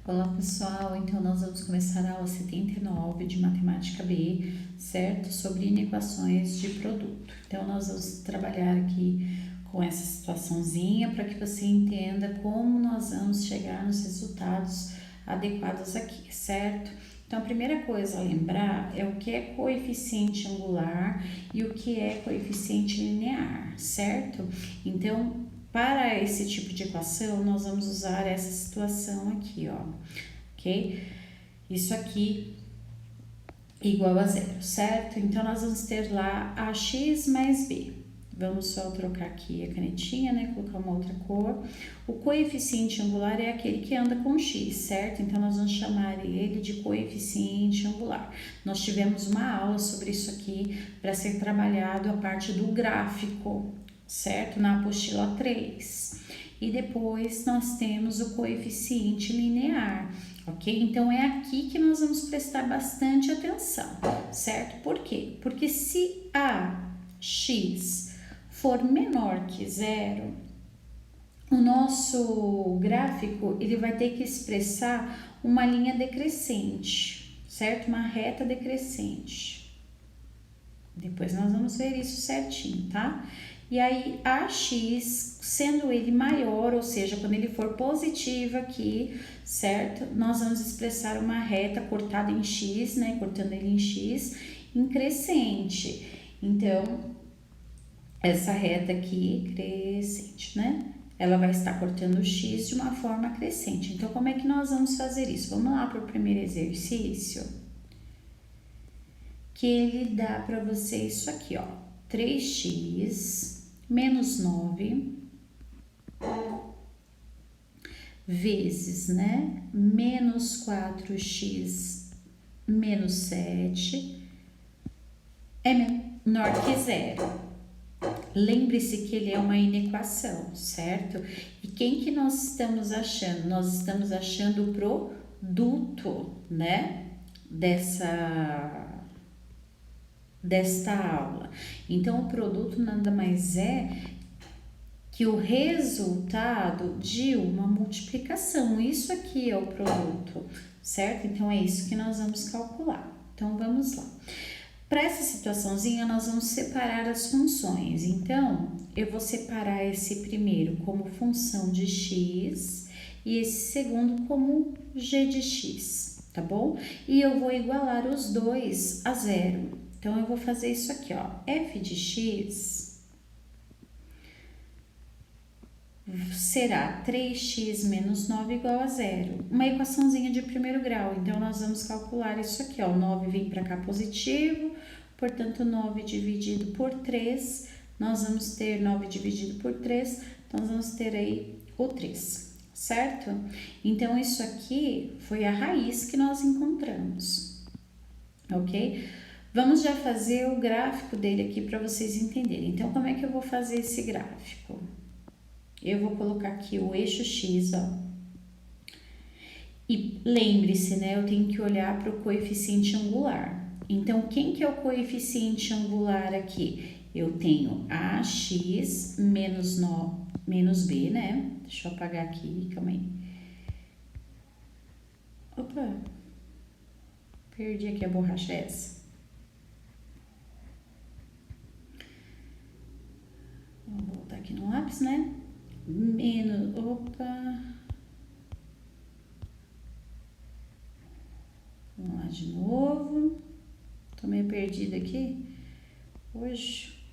Olá pessoal, então nós vamos começar a aula 79 de Matemática B, certo? Sobre inequações de produto. Então nós vamos trabalhar aqui com essa situaçãozinha para que você entenda como nós vamos chegar nos resultados adequados aqui, certo? Então a primeira coisa a lembrar é o que é coeficiente angular e o que é coeficiente linear, certo? Então para esse tipo de equação, nós vamos usar essa situação aqui, ó, ok? Isso aqui igual a zero, certo? Então, nós vamos ter lá ax mais b. Vamos só trocar aqui a canetinha, né? Colocar uma outra cor. O coeficiente angular é aquele que anda com x, certo? Então, nós vamos chamar ele de coeficiente angular. Nós tivemos uma aula sobre isso aqui para ser trabalhado a parte do gráfico, certo? Na apostila 3. E depois nós temos o coeficiente linear, ok? Então é aqui que nós vamos prestar bastante atenção, certo? Por quê? Porque se ax for menor que zero, o nosso gráfico ele vai ter que expressar uma linha decrescente, certo? Uma reta decrescente. Depois nós vamos ver isso certinho, tá? E aí, ax, sendo ele maior, ou seja, quando ele for positivo aqui, certo? Nós vamos expressar uma reta cortada em x, né? Cortando ele em x, em crescente. Então, essa reta aqui, crescente, né? Ela vai estar cortando o x de uma forma crescente. Então, como é que nós vamos fazer isso? Vamos lá para o primeiro exercício. Que ele dá para você isso aqui, ó. 3x menos 9 vezes, né, menos 4x menos 7 é menor que zero. Lembre-se que ele é uma inequação, certo? E quem que nós estamos achando? Nós estamos achando o produto, né, desta aula. Então, o produto nada mais é que o resultado de uma multiplicação. Isso aqui é o produto, certo? Então, é isso que nós vamos calcular. Então, vamos lá. Para essa situaçãozinha, nós vamos separar as funções. Então, eu vou separar esse primeiro como função de x e esse segundo como g de x, tá bom? E eu vou igualar os dois a zero. Então, eu vou fazer isso aqui, ó, f de x será 3x menos 9 igual a zero. Uma equaçãozinha de primeiro grau, então nós vamos calcular isso aqui, ó, 9 vem para cá positivo, portanto 9 dividido por 3, nós vamos ter 9 dividido por 3, então nós vamos ter aí o 3, certo? Então isso aqui foi a raiz que nós encontramos, ok? Vamos já fazer o gráfico dele aqui para vocês entenderem. Então, como é que eu vou fazer esse gráfico? Eu vou colocar aqui o eixo x, ó. E lembre-se, né, eu tenho que olhar para o coeficiente angular. Então, quem que é o coeficiente angular aqui? Eu tenho ax menos b, né? Deixa eu apagar aqui, calma aí. Opa, perdi aqui a borracha essa. Vou voltar aqui no lápis, né? Menos, opa. Vamos lá de novo. Tô meio perdida aqui hoje.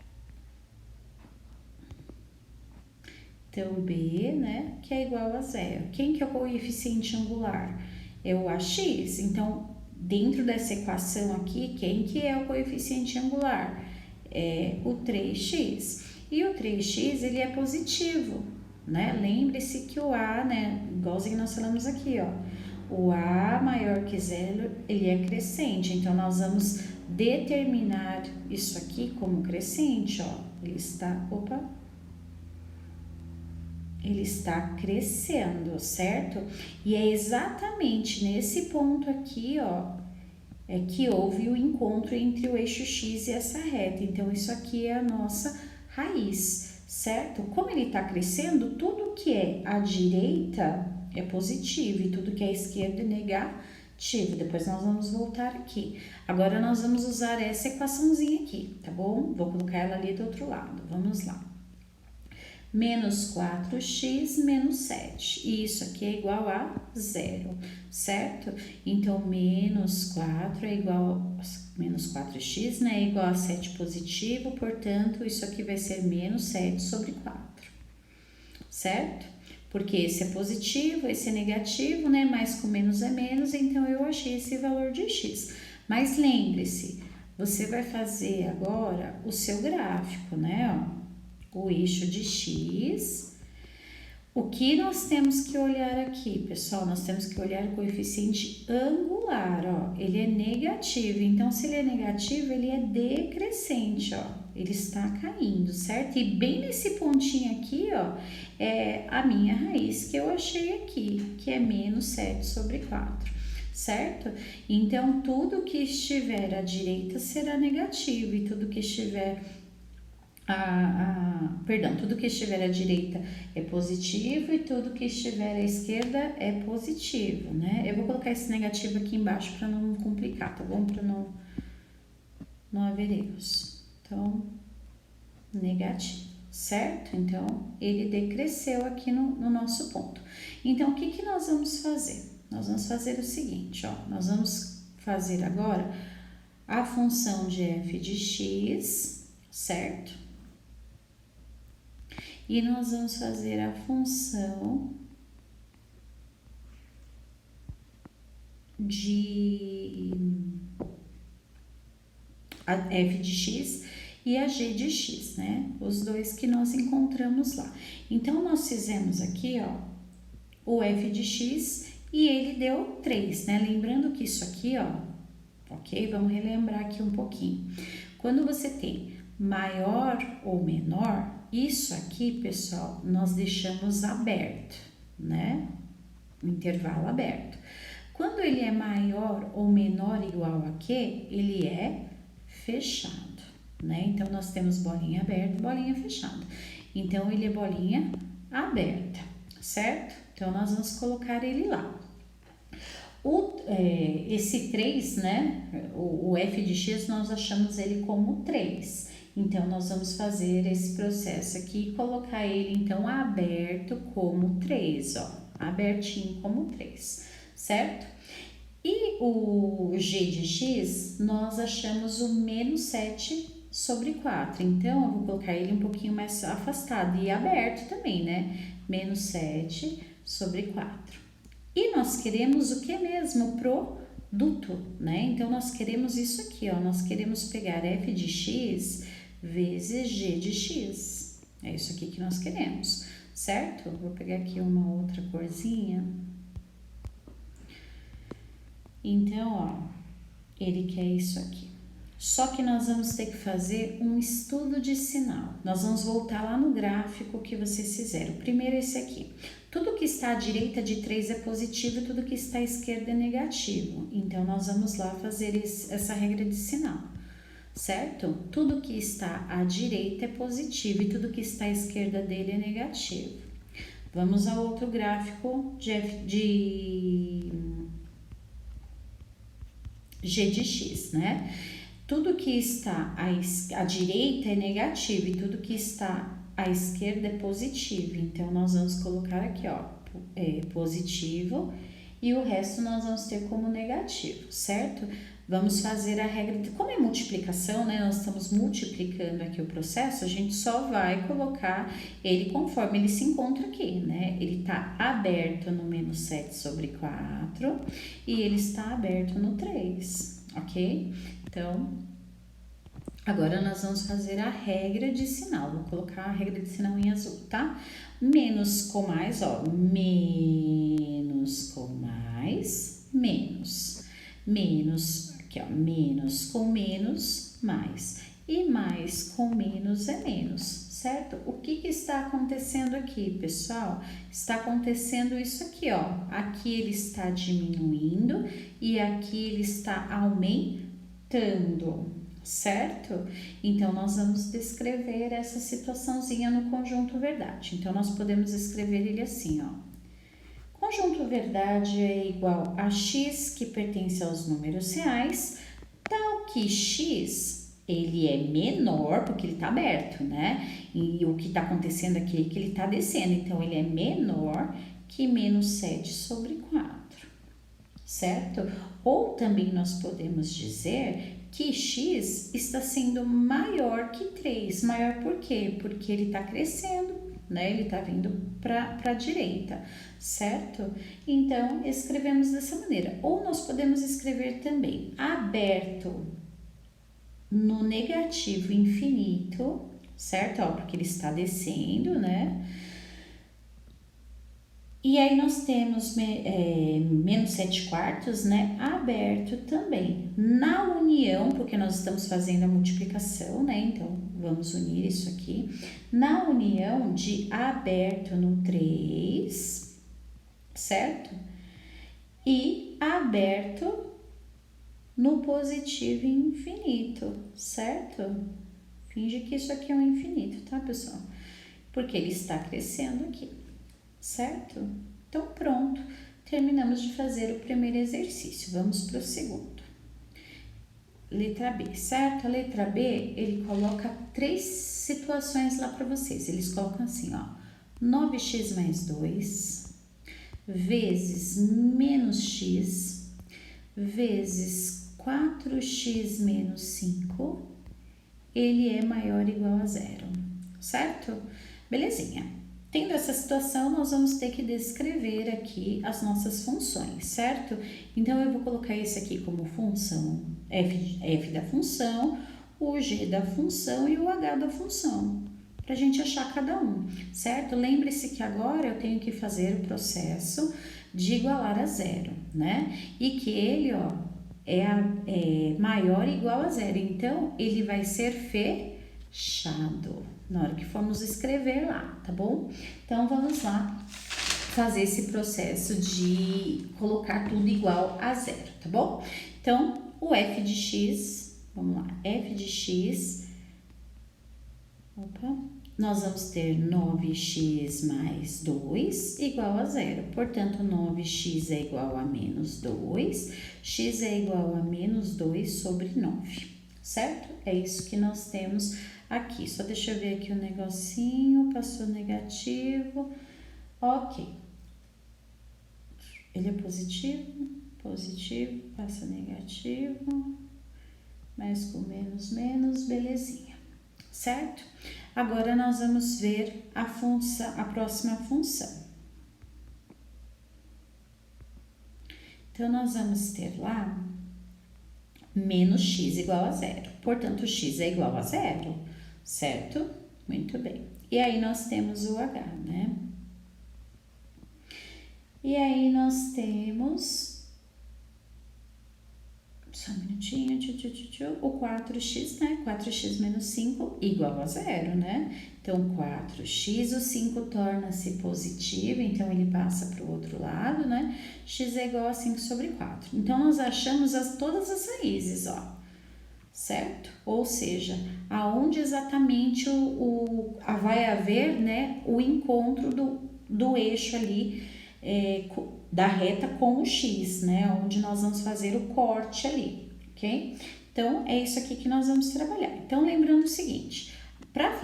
Então, B, né, que é igual a zero. Quem que é o coeficiente angular? É o AX. Então, dentro dessa equação aqui, quem que é o coeficiente angular? É o 3x. E o 3x, ele é positivo, né? Lembre-se que o A, né, igualzinho nós falamos aqui, ó. O A maior que zero, ele é crescente. Então, nós vamos determinar isso aqui como crescente, ó. Ele está crescendo, certo? E é exatamente nesse ponto aqui, ó, é que houve o encontro entre o eixo x e essa reta. Então, isso aqui é a nossa raiz, certo? Como ele está crescendo, tudo que é à direita é positivo e tudo que é esquerda é negativo. Depois nós vamos voltar aqui. Agora nós vamos usar essa equaçãozinha aqui, tá bom? Vou colocar ela ali do outro lado. Vamos lá. Menos 4x menos 7. E isso aqui é igual a 0, certo? Então, menos 4 é igual... Menos 4x, né? É igual a 7 positivo. Portanto, isso aqui vai ser menos 7 sobre 4. Certo? Porque esse é positivo, esse é negativo, né? Mais com menos é menos, então eu achei esse valor de x. Mas lembre-se, você vai fazer agora o seu gráfico, né? Ó, o eixo de x. O que nós temos que olhar aqui, pessoal? Nós temos que olhar o coeficiente angular, ó. Ele é negativo, então se ele é negativo, ele é decrescente, ó. Ele está caindo, certo? E bem nesse pontinho aqui, ó, é a minha raiz que eu achei aqui, que é menos 7 sobre 4, certo? Então, tudo que estiver à direita será negativo e tudo que estiver... tudo que estiver à direita é positivo e tudo que estiver à esquerda é positivo, né? Eu vou colocar esse negativo aqui embaixo para não complicar, tá bom? Para não haver erros. Então, negativo, certo? Então, ele decresceu aqui no nosso ponto. Então, o que nós vamos fazer? Nós vamos fazer o seguinte, ó. Nós vamos fazer agora a função de f de x, certo? E nós vamos fazer a função de a f de x e a g de x, né? Os dois que nós encontramos lá. Então, nós fizemos aqui, ó, o f de x e ele deu 3, né? Lembrando que isso aqui, ó, ok? Vamos relembrar aqui um pouquinho. Quando você tem maior ou menor, isso aqui, pessoal, nós deixamos aberto, né? O intervalo aberto. Quando ele é maior ou menor ou igual a quê? Ele é fechado, né? Então, nós temos bolinha aberta e bolinha fechada. Então, ele é bolinha aberta, certo? Então, nós vamos colocar ele lá. Esse 3, né? O f de x, nós achamos ele como 3. Então, nós vamos fazer esse processo aqui e colocar ele, então, aberto como 3, ó. Abertinho como 3, certo? E o g de x, nós achamos o menos 7 sobre 4. Então, eu vou colocar ele um pouquinho mais afastado e aberto também, né? Menos 7 sobre 4. E nós queremos o que mesmo? Produto, né? Então, nós queremos isso aqui, ó. Nós queremos pegar f de x vezes g de x. É isso aqui que nós queremos, certo? Vou pegar aqui uma outra corzinha. Então, ó, ele quer isso aqui. Só que nós vamos ter que fazer um estudo de sinal. Nós vamos voltar lá no gráfico que vocês fizeram. Primeiro esse aqui. Tudo que está à direita de 3 é positivo e tudo que está à esquerda é negativo. Então, nós vamos lá fazer essa regra de sinal, certo? Tudo que está à direita é positivo e tudo que está à esquerda dele é negativo. Vamos ao outro gráfico de g de x, né? Tudo que está à direita é negativo e tudo que está à esquerda é positivo. Então, nós vamos colocar aqui, ó, positivo e o resto nós vamos ter como negativo, certo? Vamos fazer a regra de... Como é multiplicação, né? Nós estamos multiplicando aqui o processo, a gente só vai colocar ele conforme ele se encontra aqui, né? Ele está aberto no menos 7 sobre 4 e ele está aberto no 3, ok? Então, agora nós vamos fazer a regra de sinal. Vou colocar a regra de sinal em azul, tá? Menos com mais, ó. Menos com mais, menos. Menos, aqui ó, menos com menos, mais. E mais com menos é menos, certo? O que está acontecendo aqui, pessoal? Está acontecendo isso aqui, ó. Aqui ele está diminuindo e aqui ele está aumentando, certo? Então, nós vamos descrever essa situaçãozinha no conjunto verdade. Então, nós podemos escrever ele assim, ó. Conjunto verdade é igual a x que pertence aos números reais, tal que x ele é menor, porque ele está aberto, né? E o que está acontecendo aqui é que ele está descendo, então ele é menor que menos 7 sobre 4, certo? Ou também nós podemos dizer que x está sendo maior que 3. Maior por quê? Porque ele está crescendo, né? Ele está vindo para a direita, certo? Então, escrevemos dessa maneira. Ou nós podemos escrever também aberto no negativo infinito, certo? Ó, porque ele está descendo, né? E aí nós temos menos 7 quartos, né? Aberto também. Na união, porque nós estamos fazendo a multiplicação, né? Então, vamos unir isso aqui. Na união de aberto no 3, certo? E aberto no positivo infinito, certo? Finge que isso aqui é um infinito, tá, pessoal? Porque ele está crescendo aqui, certo? Então, pronto. Terminamos de fazer o primeiro exercício. Vamos para o segundo. Letra B, certo? A letra B, ele coloca 3 situações lá para vocês. Eles colocam assim, ó. 9x mais 2 vezes menos x vezes 4x menos 5, ele é maior ou igual a zero, certo? Belezinha. Tendo essa situação, nós vamos ter que descrever aqui as nossas funções, certo? Então, eu vou colocar esse aqui como função, f da função, o g da função e o h da função, para a gente achar cada um, certo? Lembre-se que agora eu tenho que fazer o processo de igualar a zero, né? E que ele, ó, é maior ou igual a zero, então ele vai ser fechado na hora que formos escrever lá, tá bom? Então, vamos lá fazer esse processo de colocar tudo igual a zero, tá bom? Então, o f de x, vamos lá, f de x, nós vamos ter 9x mais 2 igual a zero. Portanto, 9x é igual a menos 2, x é igual a menos 2 sobre 9, certo? É isso que nós temos aqui. Só deixa eu ver aqui o negocinho, passou negativo, ok. Ele é positivo, positivo, passa negativo, mais com menos, menos, belezinha, certo? Agora, nós vamos ver a próxima função. Então, nós vamos ter lá menos x igual a zero. Portanto, x é igual a zero, certo? Muito bem. E aí, nós temos o h, né? E aí, nós temos... Só um minutinho, o 4x, né? 4x menos 5 igual a zero, né? Então, 4x, o 5 torna-se positivo, então ele passa para o outro lado, né? X é igual a 5 sobre 4. Então, nós achamos todas as raízes, ó, certo? Ou seja, aonde exatamente vai haver, né, o encontro do eixo ali, da reta com o x, né? Onde nós vamos fazer o corte ali, ok? Então, é isso aqui que nós vamos trabalhar. Então, lembrando o seguinte, para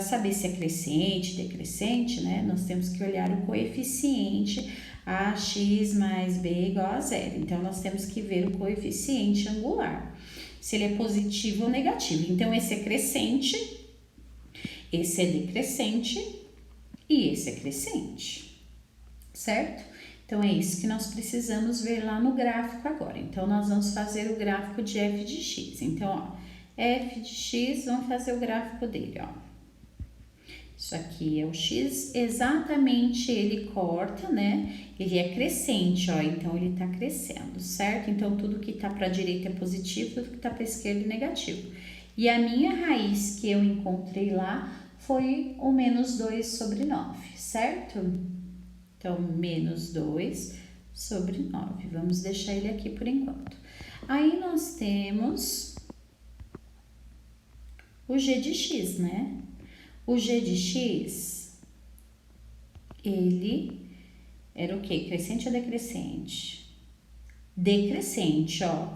saber se é crescente, decrescente, né? Nós temos que olhar o coeficiente ax mais b igual a zero. Então, nós temos que ver o coeficiente angular, se ele é positivo ou negativo. Então, esse é crescente, esse é decrescente e esse é crescente, certo? Então, é isso que nós precisamos ver lá no gráfico agora. Então, nós vamos fazer o gráfico de f de x. Então, ó, f de x, vamos fazer o gráfico dele, ó. Isso aqui é o x, exatamente ele corta, né? Ele é crescente, ó, então ele tá crescendo, certo? Então, tudo que tá pra direita é positivo, tudo que tá pra esquerda é negativo. E a minha raiz que eu encontrei lá foi o menos 2 sobre 9, certo? Então, menos 2 sobre 9. Vamos deixar ele aqui por enquanto. Aí, nós temos o g de x, né? O g de x, ele era o quê? Crescente ou decrescente? Decrescente, ó,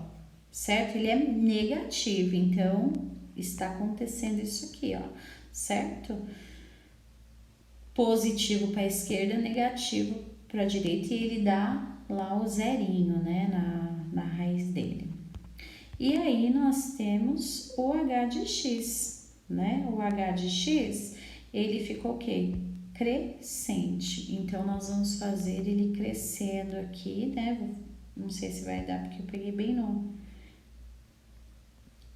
certo? Ele é negativo, então está acontecendo isso aqui, ó, certo? Positivo para a esquerda, negativo para a direita, e ele dá lá o zerinho, né, na raiz dele. E aí nós temos o h de x, né? O h de x, ele ficou o quê? Crescente. Então, nós vamos fazer ele crescendo aqui, né? Não sei se vai dar, porque eu peguei bem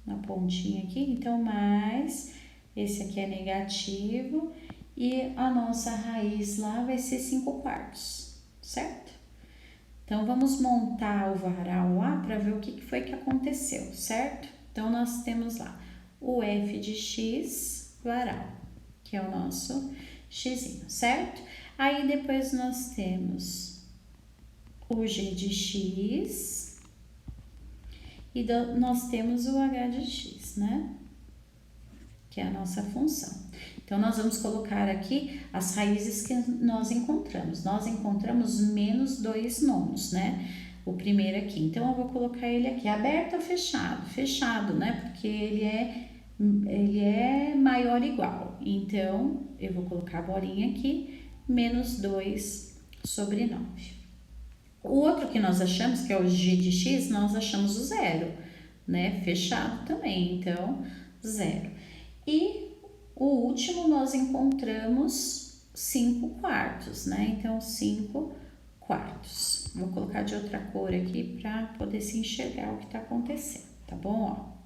na pontinha aqui. Então, mais, esse aqui é negativo, e a nossa raiz lá vai ser 5/4, certo? Então, vamos montar o varal lá para ver o que foi que aconteceu, certo? Então, nós temos lá o f de x varal, que é o nosso x, certo? Aí, depois nós temos o g de x e nós temos o h de x, né? Que é a nossa função. Então, nós vamos colocar aqui as raízes que nós encontramos. Nós encontramos menos 2 nonos, né? O primeiro aqui. Então, eu vou colocar ele aqui, aberto ou fechado? Fechado, né? Porque ele é maior ou igual. Então, eu vou colocar a bolinha aqui, menos 2 sobre 9. O outro que nós achamos, que é o g de x, nós achamos o zero, né? Fechado também, então, zero. E o último nós encontramos 5/4, né? Então, 5/4. Vou colocar de outra cor aqui para poder se enxergar o que tá acontecendo, tá bom? Ó.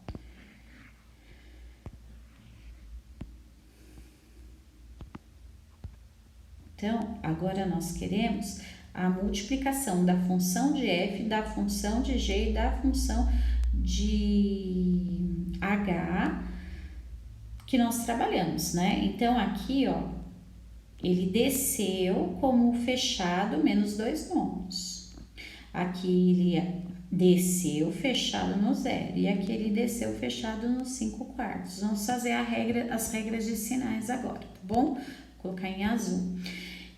Então, agora nós queremos a multiplicação da função de f, da função de g e da função de h que nós trabalhamos, né? Então, aqui, ó, ele desceu como fechado menos 2 nonos. Aqui ele desceu fechado no zero. E aqui ele desceu fechado no 5/4. Vamos fazer as regras de sinais agora, tá bom? Vou colocar em azul.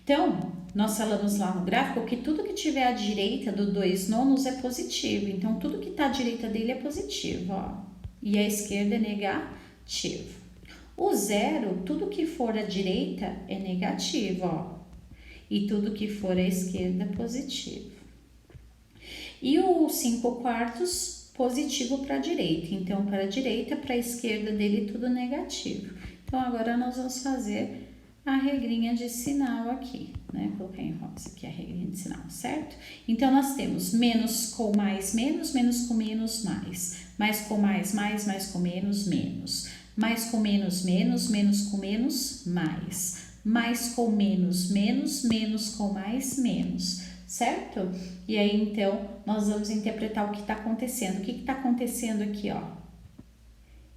Então, nós falamos lá no gráfico que tudo que tiver à direita do 2 nonos é positivo. Então, tudo que está à direita dele é positivo, ó. E a esquerda é negativo. O zero, tudo que for à direita é negativo, ó. E tudo que for à esquerda é positivo. E o 5/4, positivo para a direita. Então, para a direita, para a esquerda dele, tudo negativo. Então, agora nós vamos fazer a regrinha de sinal aqui, né? Vou colocar em rosa aqui a regrinha de sinal, certo? Então, nós temos menos com mais, menos, menos com menos, mais com mais, mais com menos, menos, mais com menos, menos, menos com menos, mais com menos, menos com mais, menos, certo? E aí, então, nós vamos interpretar o que está acontecendo. O que está acontecendo aqui, ó?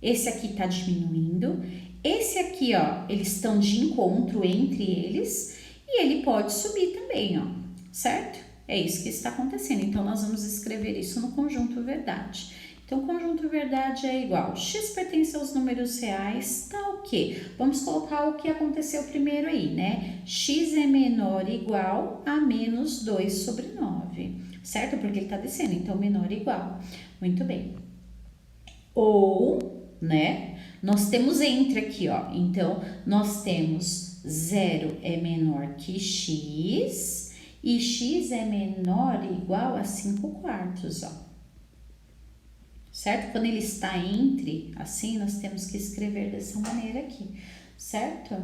Esse aqui está diminuindo. Esse aqui, ó, eles estão de encontro entre eles e ele pode subir também, ó, certo? É isso que está acontecendo. Então, nós vamos escrever isso no conjunto verdade. Então, o conjunto verdade é igual. X pertence aos números reais, tá o quê? Vamos colocar o que aconteceu primeiro aí, né? X é menor ou igual a menos 2 sobre 9, certo? Porque ele tá descendo, então menor ou igual. Muito bem. Ou, né? Nós temos entre aqui, ó. Então, nós temos 0 é menor que x e x é menor ou igual a 5/4, ó. Certo? Quando ele está entre, assim, nós temos que escrever dessa maneira aqui, certo?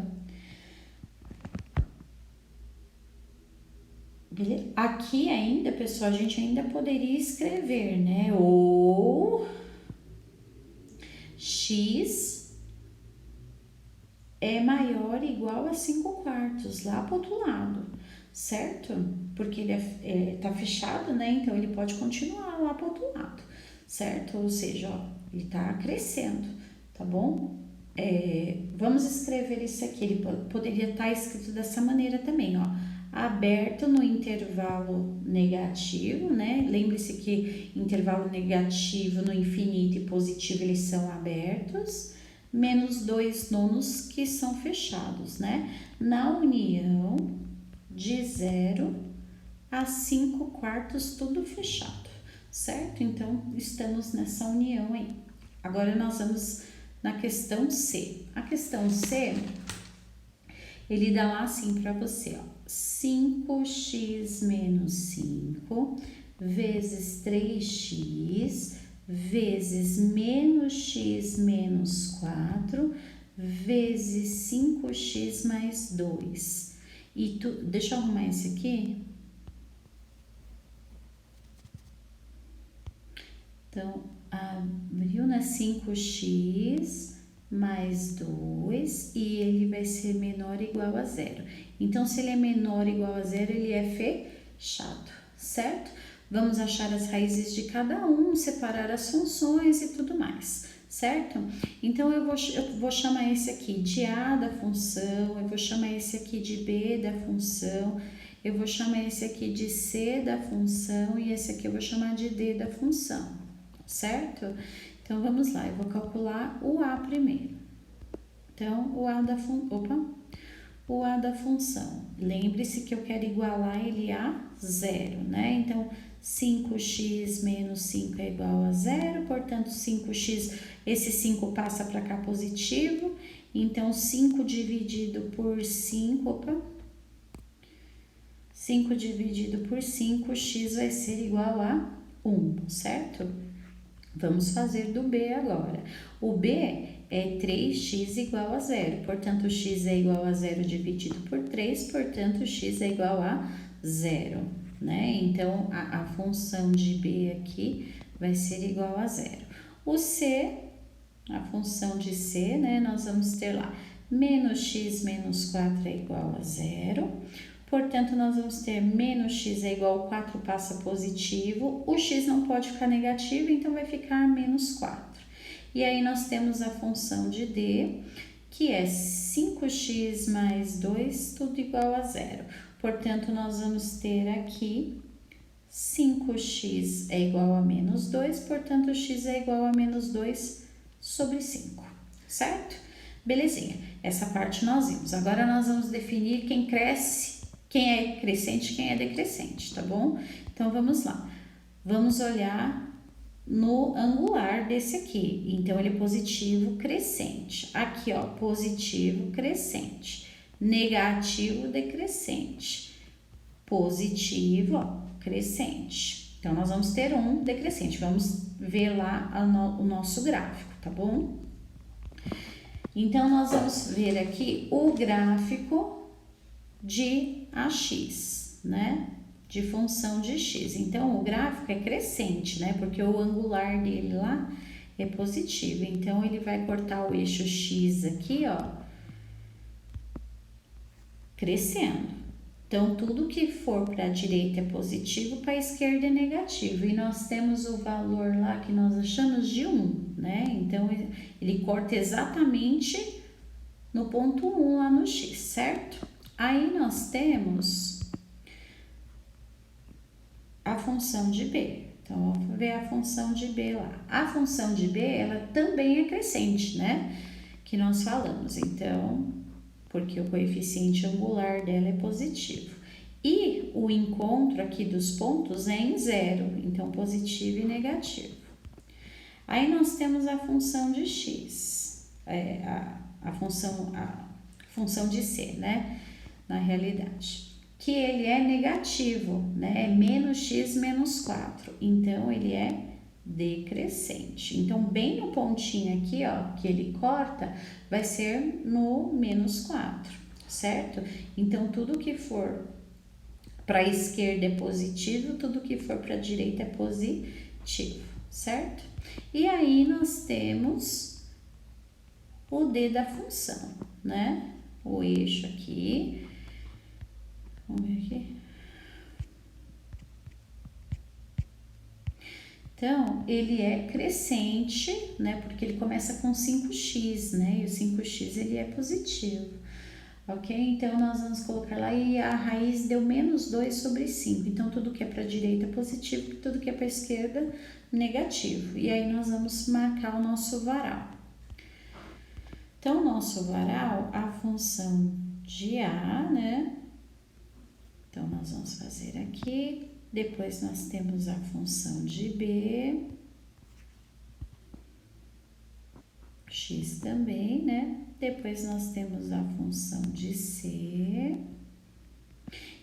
Beleza? Aqui ainda, pessoal, a gente ainda poderia escrever, né? Ou x é maior ou igual a 5/4, lá pro outro lado, certo? Porque ele tá fechado, né? Então, ele pode continuar lá pro outro lado, certo? Ou seja, ó, ele tá crescendo, tá bom? Vamos escrever isso aqui, ele poderia estar escrito dessa maneira também, ó. Aberto no intervalo negativo, né? Lembre-se que intervalo negativo no infinito e positivo, eles são abertos, menos 2 nonos que são fechados, né? Na união de 0 a 5/4, tudo fechado, certo? Então, estamos nessa união aí. Agora, nós vamos na questão C. A questão C, ele dá lá assim para você, ó. 5x menos 5 vezes 3x vezes menos x menos 4 vezes 5x mais 2. E deixa eu arrumar esse aqui. Então, abriu, né? 5x mais 2 e ele vai ser menor ou igual a 0. Então, se ele é menor ou igual a 0, ele é fechado, certo? Vamos achar as raízes de cada um, separar as funções e tudo mais, certo? Então, eu vou chamar esse aqui de A da função, eu vou chamar esse aqui de B da função, eu vou chamar esse aqui de C da função e esse aqui eu vou chamar de D da função, certo? Então, vamos lá, eu vou calcular o A primeiro. Então, o A da função. Lembre-se que eu quero igualar ele a 0, né? Então, 5x menos 5 é igual a 0, portanto, 5x, esse 5 passa para cá positivo, então 5 dividido por 5, 5 dividido por 5, x vai ser igual a 1, certo? Vamos fazer do B agora. O B é 3x igual a 0, portanto, x é igual a 0 dividido por 3, portanto, x é igual a 0, né? Então, a função de B aqui vai ser igual a 0. O C, a função de C, né? Nós vamos ter lá, menos x menos 4 é igual a 0. Portanto, nós vamos ter menos x é igual a 4, passa positivo. O x não pode ficar negativo, então vai ficar menos 4. E aí, nós temos a função de D, que é 5x mais 2, tudo igual a 0. Portanto, nós vamos ter aqui 5x é igual a menos 2, portanto, x é igual a menos 2 sobre 5, certo? Belezinha, essa parte nós vimos. Agora, nós vamos definir quem cresce, quem é crescente e quem é decrescente, tá bom? Então, vamos lá. Vamos olhar no angular desse aqui. Então, ele é positivo crescente. Aqui, ó, positivo crescente. Negativo decrescente. Positivo, ó, crescente. Então, nós vamos ter um decrescente. Vamos ver lá o nosso gráfico, tá bom? Então, nós vamos ver aqui o gráfico de AX, né? De função de x. Então, o gráfico é crescente, né? Porque o angular dele lá é positivo. Então, ele vai cortar o eixo x aqui, ó, crescendo. Então, tudo que for para a direita é positivo, para a esquerda é negativo. E nós temos o valor lá que nós achamos de 1, né? Então, ele corta exatamente no ponto 1 lá no x, certo? Aí, nós temos a função de B. Então, vamos ver a função de B lá. A função de B, ela também é crescente, né? Que nós falamos. Então, porque o coeficiente angular dela é positivo. E o encontro aqui dos pontos é em 0, então positivo e negativo. Aí nós temos a função de x, a função de C, né? Na realidade, que ele é negativo, né? É menos x menos 4, então ele é decrescente. Então, bem no pontinho aqui, ó, que ele corta, vai ser no menos 4, certo? Então, tudo que for para a esquerda é positivo, tudo que for para a direita é positivo, certo? E aí, nós temos o D da função, né? O eixo aqui. Vamos ver aqui. Então, ele é crescente, né? Porque ele começa com 5x, né? E o 5x, ele é positivo, ok? Então, nós vamos colocar lá e a raiz deu menos 2 sobre 5. Então, tudo que é para a direita é positivo, tudo que é para a esquerda, negativo. E aí, nós vamos marcar o nosso varal. Então, o nosso varal, a função de A, né? Então, nós vamos fazer aqui, depois nós temos a função de B, x também, né? Depois nós temos a função de C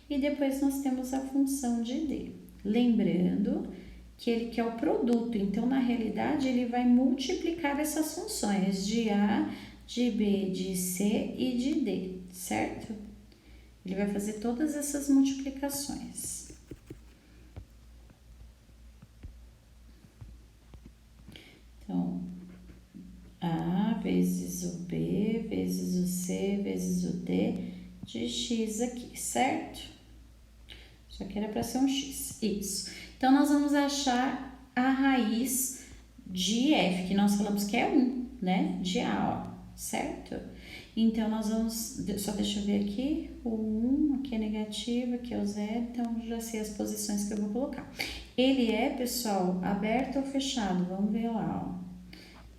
e depois nós temos a função de D. Lembrando que ele quer o produto, então na realidade ele vai multiplicar essas funções de A, de B, de C e de D, certo? Ele vai fazer todas essas multiplicações. Então, A vezes o B, vezes o C, vezes o D, de x aqui, certo? Isso aqui era para ser um x, isso. Então, nós vamos achar a raiz de f, que nós falamos que é 1, né? De A, ó, certo? Então, nós vamos, só deixa eu ver aqui, o 1, aqui é negativo, aqui é o 0, então já sei as posições que eu vou colocar. Ele é, pessoal, aberto ou fechado? Vamos ver lá, ó.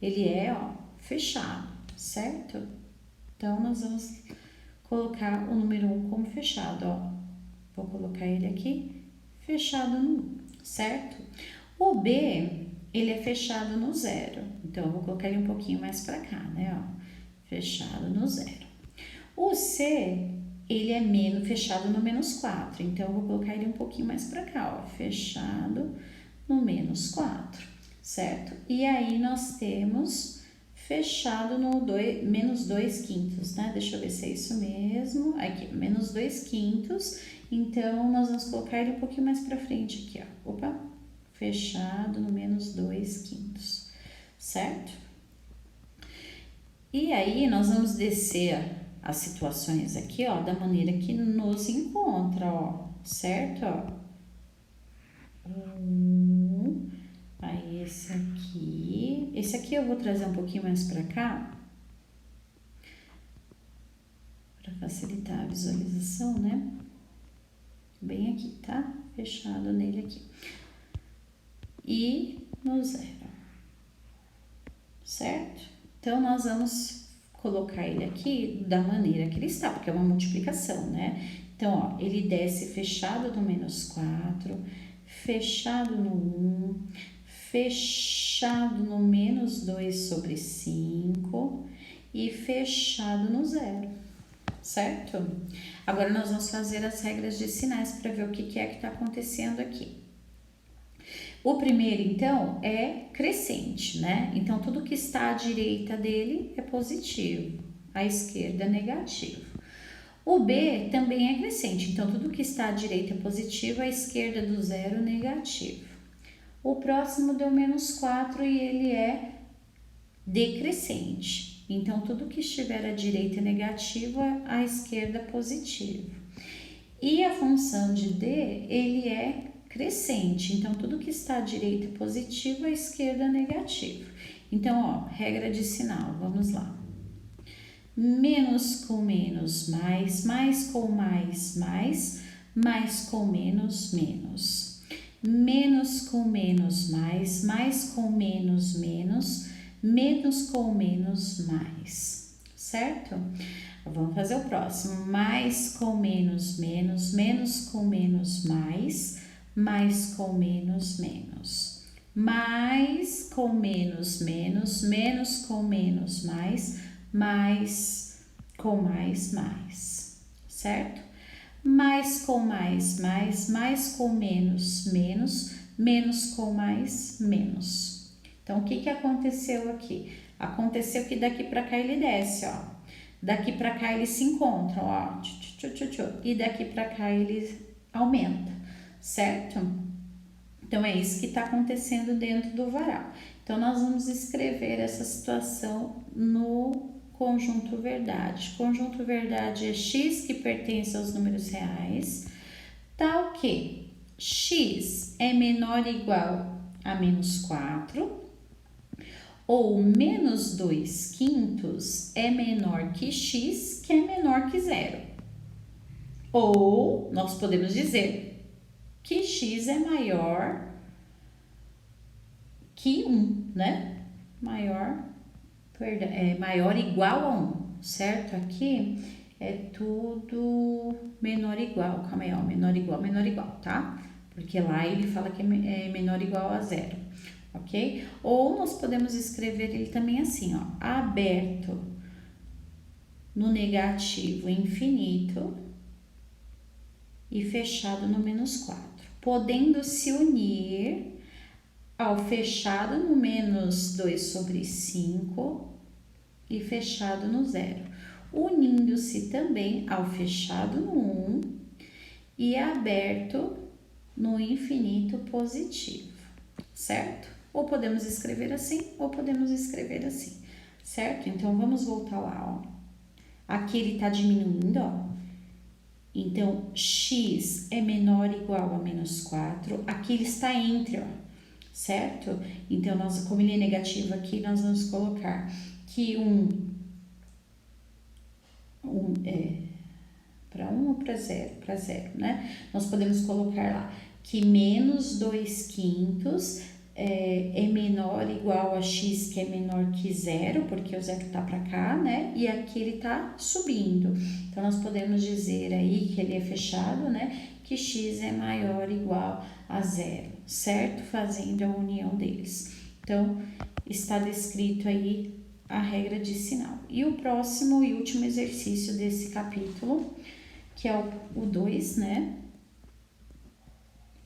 Ele é, ó, fechado, certo? Então, nós vamos colocar o número 1 como fechado, ó. Vou colocar ele aqui, fechado no 1, certo? O B, ele é fechado no 0. Então, eu vou colocar ele um pouquinho mais pra cá, né, ó. Fechado no 0. O C, ele é fechado no menos 4. Então, eu vou colocar ele um pouquinho mais pra cá, ó. Fechado no menos 4. Certo? E aí, nós temos fechado no menos 2 quintos, né? Deixa eu ver se é isso mesmo. Aqui, menos 2 quintos. Então, nós vamos colocar ele um pouquinho mais pra frente aqui, ó. Opa! Fechado no menos 2 quintos, certo? E aí, nós vamos descer as situações aqui, ó, da maneira que nos encontra, ó. Certo? Ó. Aí, esse aqui eu vou trazer um pouquinho mais pra cá, para facilitar a visualização, né? Bem aqui, tá? Fechado nele aqui. E no 0, certo? Então, nós vamos colocar ele aqui da maneira que ele está, porque é uma multiplicação, né? Então, ó, ele desce fechado no menos 4, fechado no 1, fechado no menos 2 sobre 5 e fechado no 0, certo? Agora, nós vamos fazer as regras de sinais para ver o que é que está acontecendo aqui. O primeiro, então, é crescente, né? Então, tudo que está à direita dele é positivo, à esquerda é negativo. O B também é crescente, então, tudo que está à direita é positivo, à esquerda do 0 é negativo. O próximo deu menos 4 e ele é decrescente. Então, tudo que estiver à direita é negativo, à esquerda é positivo. E a função de D, ele é crescente. Então, tudo que está à direita é positivo, à esquerda é negativo. Então, ó, regra de sinal, vamos lá. Menos com menos, mais com mais com menos, menos. Menos com menos, mais com menos, menos com menos, mais, certo? Vamos fazer o próximo, mais com menos, menos com menos, mais com menos, menos. Mais com menos, menos com menos, mais com mais, certo? Mais com mais com menos, menos com mais, menos. Então, o que aconteceu aqui? Aconteceu que daqui para cá ele desce, ó. Daqui para cá eles se encontram, ó. E daqui para cá ele aumenta, certo? Então, é isso que está acontecendo dentro do varal. Então, nós vamos escrever essa situação no conjunto verdade. Conjunto verdade é x que pertence aos números reais, tal que x é menor ou igual a menos 4, ou menos 2 quintos é menor que x, que é menor que 0. Ou nós podemos dizer que x é maior que 1, né? Maior ou igual a 1, certo? Aqui é tudo menor ou igual. Calma aí, ó, menor ou igual, tá? Porque lá ele fala que é menor ou igual a zero, ok? Ou nós podemos escrever ele também assim, ó, aberto no negativo infinito e fechado no menos 4, podendo se unir ao fechado no menos 2 sobre 5 e fechado no zero, unindo-se também ao fechado no 1 e aberto no infinito positivo, certo? Ou podemos escrever assim, ou podemos escrever assim, certo? Então, vamos voltar lá, ó. Aqui ele tá diminuindo, ó. Então, x é menor ou igual a menos 4. Aqui ele está entre, ó, certo? Então, nós, como ele é negativo aqui, nós vamos colocar que para 1 ou para 0? Para 0, né? Nós podemos colocar lá que menos 2 quintos é menor ou igual a x, que é menor que 0, porque o 0 tá para cá, né? E aqui ele tá subindo. Então, nós podemos dizer aí que ele é fechado, né? Que x é maior ou igual a 0, certo? Fazendo a união deles. Então, está descrito aí a regra de sinal. E o próximo e último exercício desse capítulo, que é o 2, né?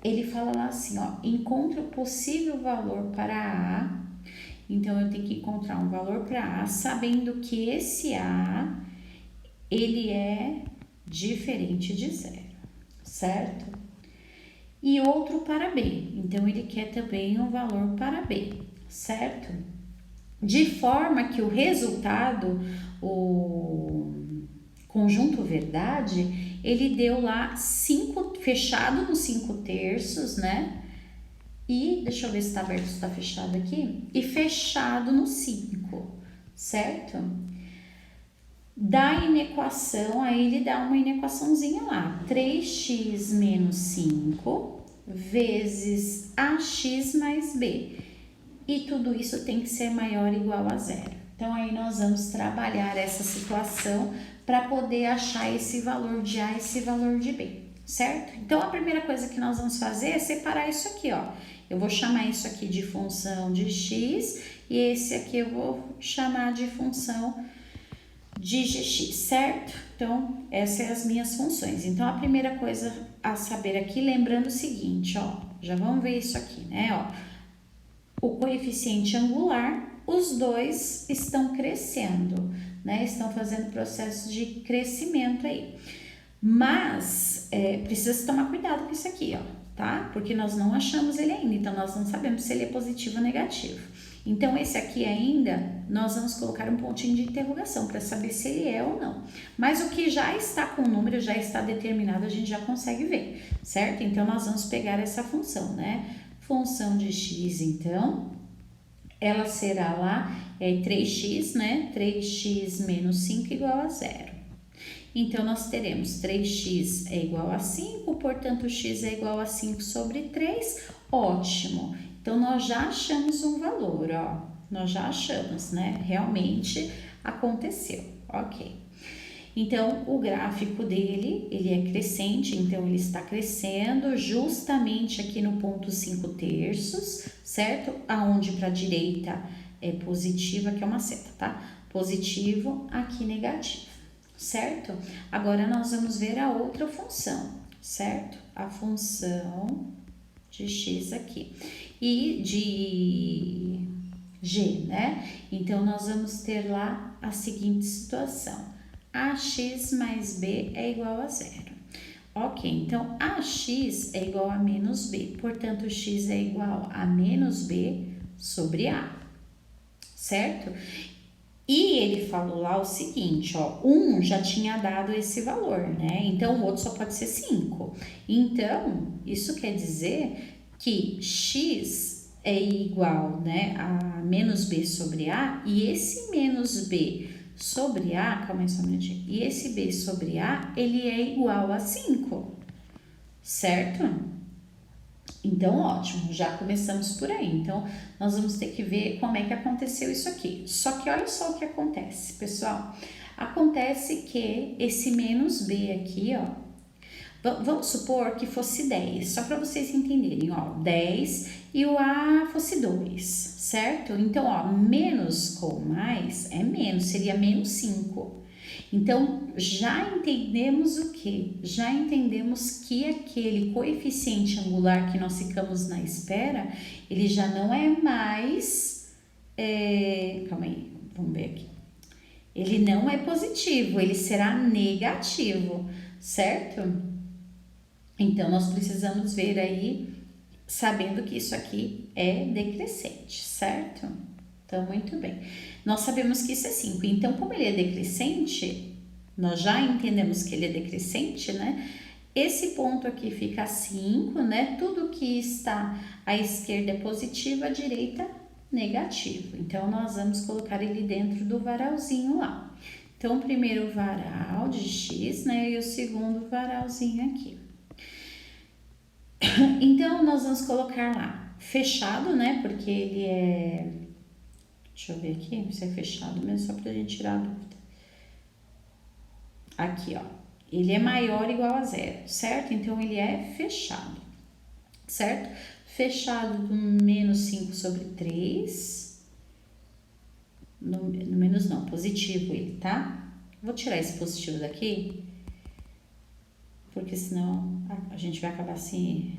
Ele fala lá assim, ó, encontre o possível valor para A. Então, eu tenho que encontrar um valor para A, sabendo que esse A, ele é diferente de 0, certo? E outro para B. Então, ele quer também um valor para B, certo? De forma que o resultado, o conjunto verdade, ele deu lá 5, fechado nos 5 terços, né? E, deixa eu ver se está aberto, se está fechado aqui. E fechado no 5, certo? Da inequação, aí ele dá uma inequaçãozinha lá. 3x menos 5 vezes ax mais b. E tudo isso tem que ser maior ou igual a 0. Então, aí nós vamos trabalhar essa situação para poder achar esse valor de A e esse valor de B, certo? Então, a primeira coisa que nós vamos fazer é separar isso aqui, ó. Eu vou chamar isso aqui de função de x e esse aqui eu vou chamar de função de gx, certo? Então, essas são as minhas funções. Então, a primeira coisa a saber aqui, lembrando o seguinte, ó, já vamos ver isso aqui, né, ó. O coeficiente angular, os dois estão crescendo, né? Estão fazendo processo de crescimento aí. Mas, precisa tomar cuidado com isso aqui, ó, tá? Porque nós não achamos ele ainda, então nós não sabemos se ele é positivo ou negativo. Então, esse aqui ainda, nós vamos colocar um pontinho de interrogação para saber se ele é ou não. Mas o que já está com o número, já está determinado, a gente já consegue ver, certo? Então, nós vamos pegar essa função, né? Função de x, então, ela será lá 3x, né? 3x menos 5 igual a 0. Então, nós teremos 3x é igual a 5, portanto, x é igual a 5 sobre 3. Ótimo! Então, nós já achamos um valor, ó. Nós já achamos, né? Realmente aconteceu, ok. Então, o gráfico dele, ele é crescente, então ele está crescendo justamente aqui no ponto 5 terços, certo? Aonde para a direita é positivo, aqui é uma seta, tá? Positivo, aqui negativo, certo? Agora, nós vamos ver a outra função, certo? A função de x aqui. E de g, né? Então, nós vamos ter lá a seguinte situação. Ax mais b é igual a 0. Ok, então ax é igual a menos b, portanto, x é igual a menos b sobre a, certo? E ele falou lá o seguinte, ó, 1 já tinha dado esse valor, né? Então, o outro só pode ser 5. Então, isso quer dizer que x é igual, né, a menos b sobre a, e esse menos b sobre A, calma aí só um minutinho, e esse B sobre A, ele é igual a 5, certo? Então, ótimo, já começamos por aí. Então, nós vamos ter que ver como é que aconteceu isso aqui. Só que olha só o que acontece, pessoal. Acontece que esse menos B aqui, ó, vamos supor que fosse 10, só para vocês entenderem, ó, 10 e o A fosse 2, certo? Então, ó, menos com mais é menos, seria menos 5. Então, já entendemos o quê? Já entendemos que aquele coeficiente angular que nós ficamos na espera, ele já não é mais, calma aí, vamos ver aqui. Ele não é positivo, ele será negativo, certo? Então, nós precisamos ver aí, sabendo que isso aqui é decrescente, certo? Então, muito bem. Nós sabemos que isso é 5. Então, como ele é decrescente, nós já entendemos que ele é decrescente, né? Esse ponto aqui fica 5, né? Tudo que está à esquerda é positivo, à direita negativo. Então, nós vamos colocar ele dentro do varalzinho lá. Então, o primeiro varal de x, né? E o segundo varalzinho aqui. Então, nós vamos colocar lá fechado, né? Porque ele é... Deixa eu ver aqui se é fechado mesmo, só pra gente tirar a dúvida. Aqui, ó. Ele é maior ou igual a 0, certo? Então, ele é fechado, certo? Fechado do menos 5 sobre 3. No menos não, positivo ele, tá? Vou tirar esse positivo daqui, porque senão a gente vai acabar se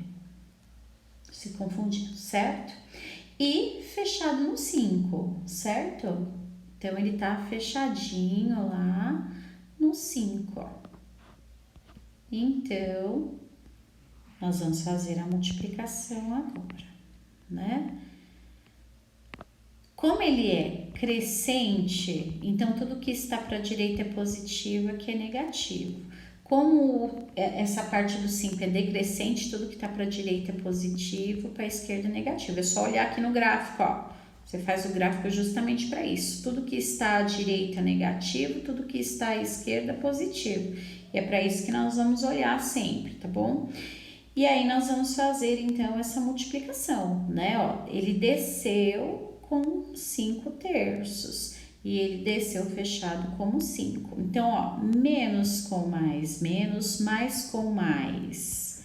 confundindo, certo? E fechado no 5, certo? Então, ele tá fechadinho lá no 5, ó. Então, nós vamos fazer a multiplicação agora, né? Como ele é crescente, então tudo que está para a direita é positivo, aqui é negativo. Como essa parte do 5 é decrescente, tudo que está para a direita é positivo, para a esquerda é negativo. É só olhar aqui no gráfico, ó. Você faz o gráfico justamente para isso. Tudo que está à direita é negativo, tudo que está à esquerda é positivo. E é para isso que nós vamos olhar sempre, tá bom? E aí, nós vamos fazer, então, essa multiplicação, né? Ó, ele desceu com 5 terços. E ele desceu fechado como 5. Então, ó, menos com mais com mais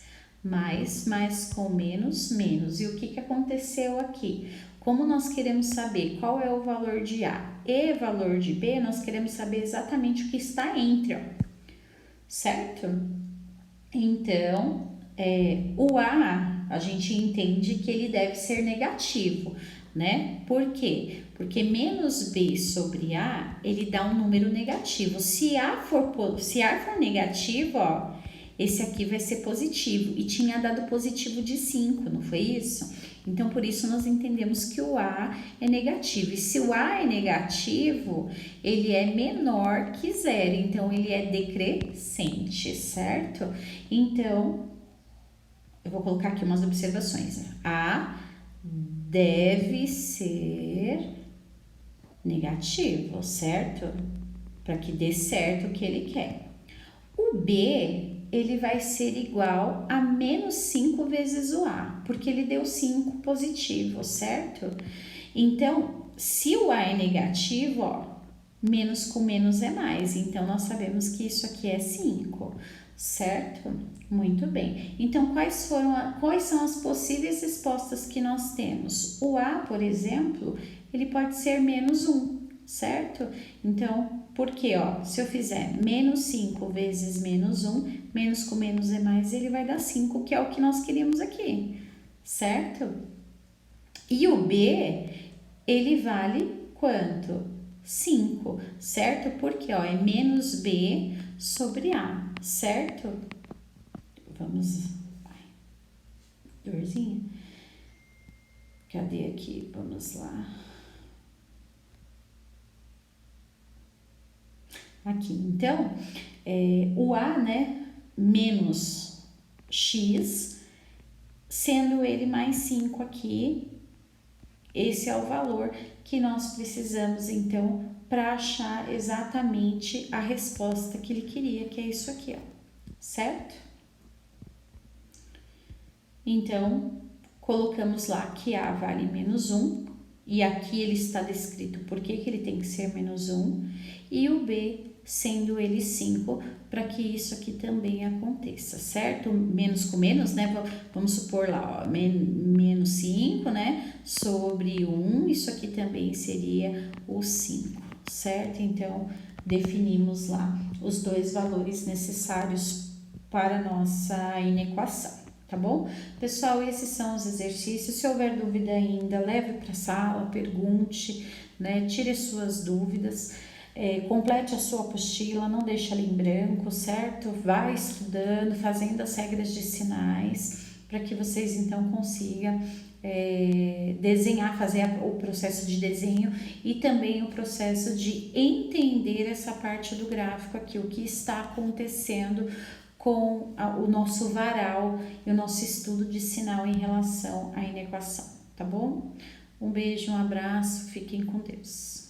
com menos, menos. E o que aconteceu aqui? Como nós queremos saber qual é o valor de A e valor de B, nós queremos saber exatamente o que está entre, ó, certo? Então, o A gente entende que ele deve ser negativo, né? Por quê? Porque menos B sobre A, ele dá um número negativo. Se A for negativo, ó, esse aqui vai ser positivo. E tinha dado positivo de 5, não foi isso? Então, por isso, nós entendemos que o A é negativo. E se o A é negativo, ele é menor que 0. Então, ele é decrescente, certo? Então, eu vou colocar aqui umas observações. A deve ser negativo, certo? Para que dê certo o que ele quer. O B, ele vai ser igual a menos 5 vezes o A, porque ele deu 5 positivo, certo? Então, se o A é negativo, ó, menos com menos é mais. Então, nós sabemos que isso aqui é 5, certo? Muito bem. Então, quais são as possíveis respostas que nós temos? O A, por exemplo, ele pode ser menos 1, certo? Então, porque, ó, se eu fizer menos 5 vezes menos 1, menos com menos é mais, ele vai dar 5, que é o que nós queríamos aqui, certo? E o B, ele vale quanto? 5, certo? Porque, ó, é menos B sobre A, certo? Vamos... dorzinha. Cadê aqui? Vamos lá. Aqui, então, o A, né, menos X, sendo ele mais 5 aqui, esse é o valor que nós precisamos, então, para achar exatamente a resposta que ele queria, que é isso aqui, ó, certo? Então, colocamos lá que A vale menos 1, e aqui ele está descrito por que ele tem que ser menos 1, e o B sendo ele 5, para que isso aqui também aconteça, certo? Menos com menos, né? Vamos supor lá, ó, menos 5, né? Sobre 1, isso aqui também seria o 5, certo? Então, definimos lá os dois valores necessários para a nossa inequação, tá bom? Pessoal, esses são os exercícios. Se houver dúvida ainda, leve para a sala, pergunte, né? Tire suas dúvidas. Complete a sua apostila, não deixe ela em branco, certo? Vai estudando, fazendo as regras de sinais, para que vocês então consigam desenhar, fazer o processo de desenho e também o processo de entender essa parte do gráfico aqui, o que está acontecendo com o nosso varal e o nosso estudo de sinal em relação à inequação, tá bom? Um beijo, um abraço, fiquem com Deus.